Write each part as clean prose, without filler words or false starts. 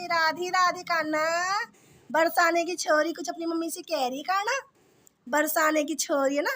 राधे राधे कान्हा। बरसाने की छोरी कुछ अपनी मम्मी से कह रही कान्हा। बरसाने की छोरी है ना।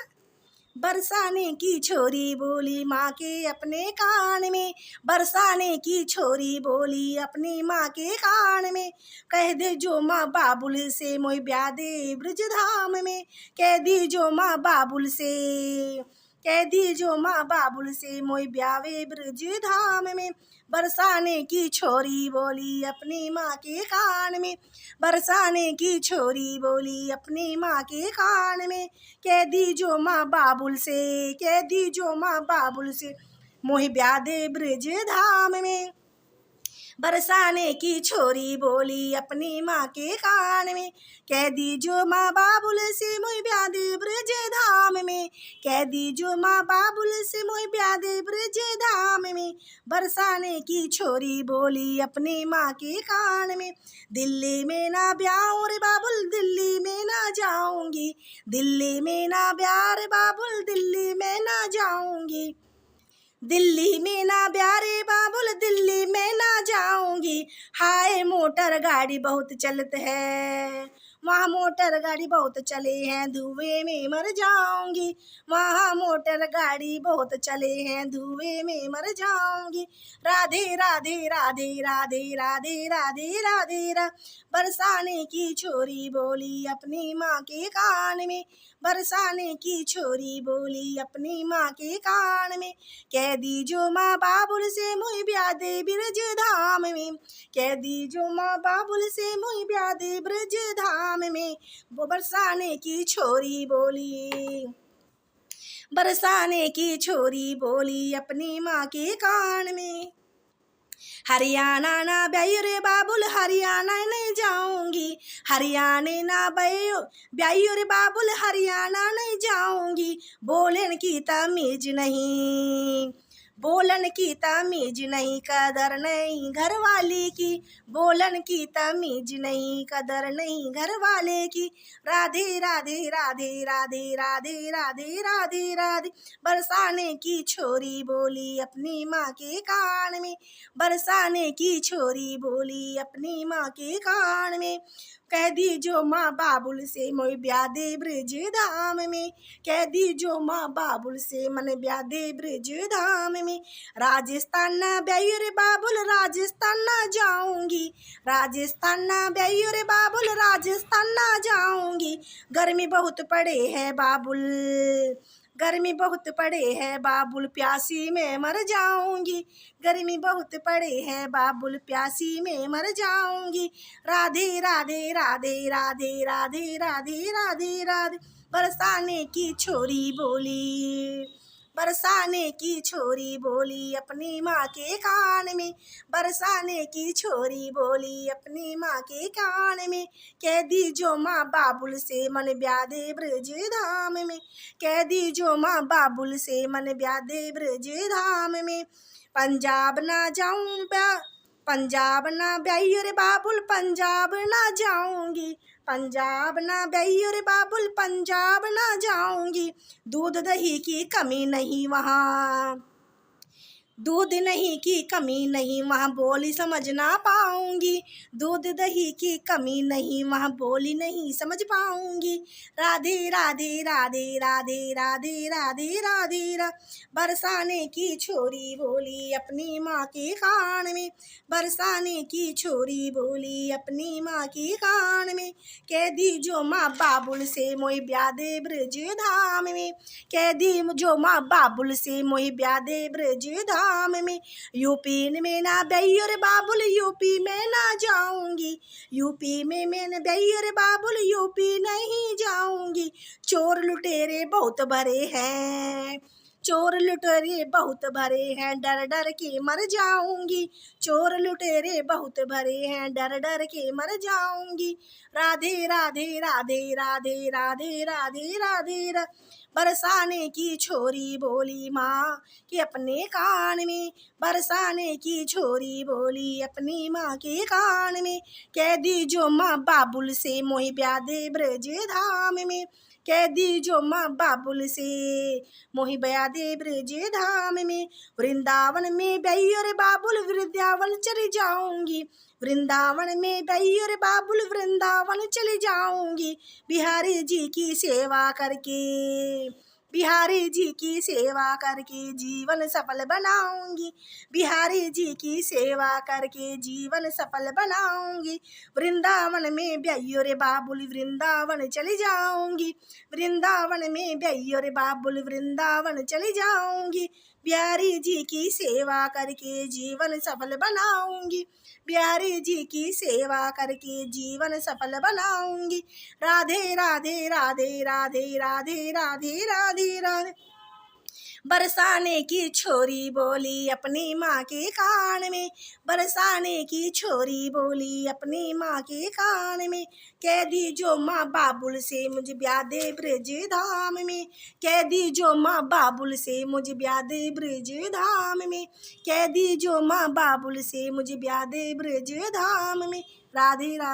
बरसाने की छोरी बोली माँ के अपने कान में। बरसाने की छोरी बोली अपनी माँ के कान में। कह दे जो माँ बाबुल से मोहि ब्याह दे ब्रज धाम में। कह दी जो माँ बाबुल से, कह दी जो माँ बाबुल से मोहि ब्यावे ब्रज धाम में। बरसाने की छोरी बोली अपनी माँ के कान में। बरसाने की छोरी बोली अपनी माँ के कान में। कह दी जो माँ बाबुल से, कह दी जो माँ बाबुल से मोहि ब्याह दे ब्रज धाम में। बरसाने की छोरी बोली अपनी माँ के कान में। कह दी जो माँ बाबुल से मोहि ब्याह दे ब्रज धाम में। कह दी जो माँ बाबुल से मोहि ब्याह दे ब्रज धाम में। बरसाने की छोरी बोली अपनी माँ के कान में। दिल्ली में ना ब्याह रे बाबुल दिल्ली में ना जाऊंगी। दिल्ली में ना ब्याह रे बाबुल दिल्ली में ना जाऊंगी। दिल्ली में ना ब्यारे बाबुल दिल्ली में ना जाऊंगी। हाय मोटर गाड़ी बहुत चलत है, वहाँ मोटर गाड़ी बहुत चले हैं धुएं में मर जाऊंगी। वहाँ मोटर गाड़ी बहुत चले हैं धुएं में मर जाऊंगी। राधे राधे राधे राधे राधे राधे राधे रा। बरसाने की छोरी बोली अपनी माँ के कान में। बरसाने की छोरी बोली अपनी माँ के कान में। कह दी जो माँ बाबुल से मोहि ब्याह दे ब्रज धाम में। कह दी जो माँ बाबुल से मोहि ब्याह दे ब्रज धाम में। वो बरसाने की छोरी बोली, बरसाने की छोरी बोली अपनी माँ के कान में। हरियाणा ना ब्याह रे बाबुल हरियाणा नहीं जाऊंगी। हरियाणा ना ब्याह रे बाबुल हरियाणा नहीं जाऊंगी। बोलन की तमीज नहीं, बोलन की तमीज नहीं कदर नहीं घर वाले की। बोलन की तमीज नहीं कदर नहीं घर वाले की। राधे राधे राधे राधे राधे राधे राधे राधे। बरसाने की छोरी बोली अपनी माँ के कान में। बरसाने की छोरी बोली अपनी माँ के कान में। कह दी जो माँ बाबुल से मोहि ब्याह दे ब्रज धाम में। कह दी जो माँ बाबुल से मन ब्याह दे ब्रज धाम में। राजस्थान ना ब्याह रे बाबुल राजस्थान ना जाऊंगी। राजस्थान ना ब्याह रे बाबुल राजस्थान ना जाऊंगी। गर्मी बहुत पड़े है बाबुल, गर्मी बहुत पड़े है बाबुल प्यासी में मर जाऊंगी। गर्मी बहुत पड़े है बाबुल प्यासी में मर जाऊंगी। राधे राधे राधे राधे राधे राधे राधे राधे। बरसाने की छोरी बोली, बरसाने की छोरी बोली अपनी माँ के कान में। बरसाने की छोरी बोली अपनी माँ के कान में। कह दी जो माँ बाबुल से मन ब्याह दे ब्रज धाम में। कह दी जो माँ बाबुल से मन ब्याह दे ब्रज धाम में। पंजाब ना जाऊं पंजाब ना ब्याह रे बाबुल पंजाब ना जाऊंगी। पंजाब ना ब्याह रे बाबुल पंजाब ना जाऊंगी। दूध दही की कमी नहीं वहाँ, दूध नहीं की कमी नहीं वहाँ बोली समझ ना पाऊंगी। दूध दही की कमी नहीं वहाँ बोली नहीं समझ पाऊंगी। राधे राधे राधे राधे राधे राधे राधे रा। बरसाने की छोरी बोली अपनी माँ के कान में। बरसाने की छोरी बोली अपनी माँ के कान में। कह दी जो माँ बाबुल से मोहि ब्याह दे ब्रज धाम में। कह दी जो माँ बाबुल से मोहि ब्याह दे ब्रज धाम में। यूपी में ना ब्याह रे बाबुल यूपी में ना जाऊंगी। यूपी में मैंने ब्याह रे बाबुल यूपी नहीं जाऊंगी। चोर लुटेरे बहुत भरे हैं, चोर लुटेरे बहुत भरे हैं डर डर के मर जाऊंगी। चोर लुटेरे बहुत भरे हैं डर डर के मर जाऊंगी। राधे राधे राधे राधे राधे राधे राधे रा। बरसाने की छोरी बोली माँ के अपने कान में। बरसाने की छोरी बोली अपनी माँ के कान में। कह दी जो माँ बाबुल से मोहि ब्याह दे ब्रज धाम में। कह दी जो माँ बाबुल से मोहि ब्याह दे ब्रज धाम में। वृंदावन में ब्याह रे बाबुल वृंदावन चली जाऊंगी। वृंदावन में बैयो रे बाबुल वृंदावन चली जाऊंगी, बिहारी जी की सेवा करके, बिहारी जी की सेवा करके जीवन सफल बनाऊंगी, बिहारी जी की सेवा करके जीवन सफल बनाऊंगी। वृंदावन में बैयो रे बाबुल वृंदावन चली जाऊंगी, वृंदावन में बैयो रे बाबुल वृंदावन चली जाऊंगी, बिहारी जी की सेवा करके जीवन सफल बनाऊंगी, बिहारी जी की सेवा करके जीवन सफल बनाऊंगी। राधे राधे राधे राधे राधे राधे राधे राधे। बरसाने की छोरी बोली अपनी माँ के कान में, बरसाने की छोरी बोली अपनी माँ के कान में, कह दी जो माँ बाबुल से मुझे ब्याह दे ब्रज धाम में, कह दी जो माँ बाबुल से मुझे ब्याह दे ब्रज धाम में, कह दी जो माँ बाबुल से मुझे ब्याह दे ब्रज धाम में। राधे राधे।